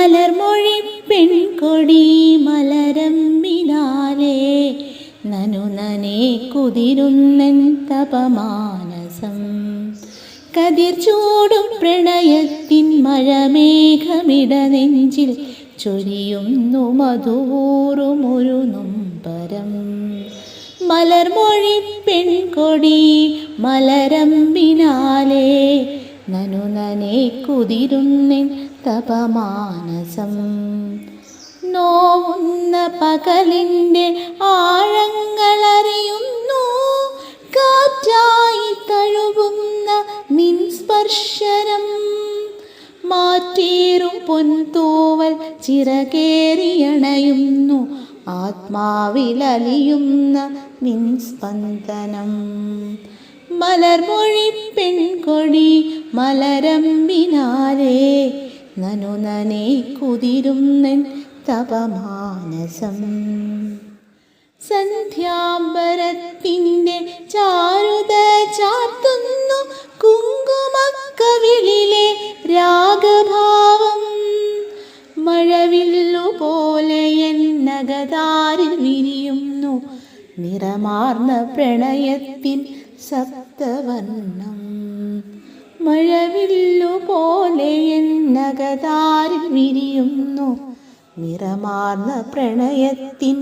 മലർമൊഴി പെൺകൊടി മലരമ്പിനാലേ നനു നനേ കുതിരുന്നെൻ തപമാനസം. കതിർ ചൂടും പ്രണയത്തിൻ മഴമേഘമിട നെഞ്ചിൽ ചൊരിയുന്നു മധുവൂറുമൊരു നൊമ്പരം. മലർമൊഴി പെൺകൊടി മലരമ്പിനാലേ നനു നനേ കുതിരുന്നെൻ തപമാനസം. നോവുന്ന പകലിൻ്റെ ആഴങ്ങളറിയുന്നു, കാറ്റായി തഴുകുന്ന നിൻ സ്പർശനം. മാറ്റേറും പൊൻതൂവൽ ചിറകേറിയണയുന്നു, ആത്മാവിലലിയുന്ന നിൻ സ്പന്ദനം. മലർമൊഴി പെൺകൊടി മലരമ്പിനാലേ നനു നനേ കുതിരുന്നെൻ തപമാനസം. സന്ധ്യാംബരത്തിൻ്റെ ചാരുത ചാർത്തുന്നു കുങ്കുമക്കവിളിലെ രാഗഭാവം. മഴവില്ലുപോലെ എന്നകതാരിൽ വിരിയുന്നു നിറമാർന്ന പ്രണയത്തിൻ സപ്തവർണ്ണം. മഴവില്ലുപോലെ എന്നകതാരിൽ വിരിയുന്നു നിറമാർന്ന പ്രണയത്തിൻ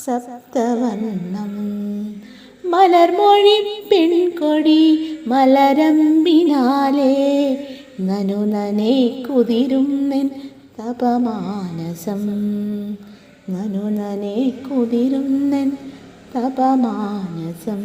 സപ്തവർണ്ണം. മലർമൊഴി പെൺകൊടി മലരമ്പിനാലേ നനു നനേ കുതിരുന്നെൻ തപമാനസം. നനു നനേ കുതിരുന്നെൻ തപമാനസം.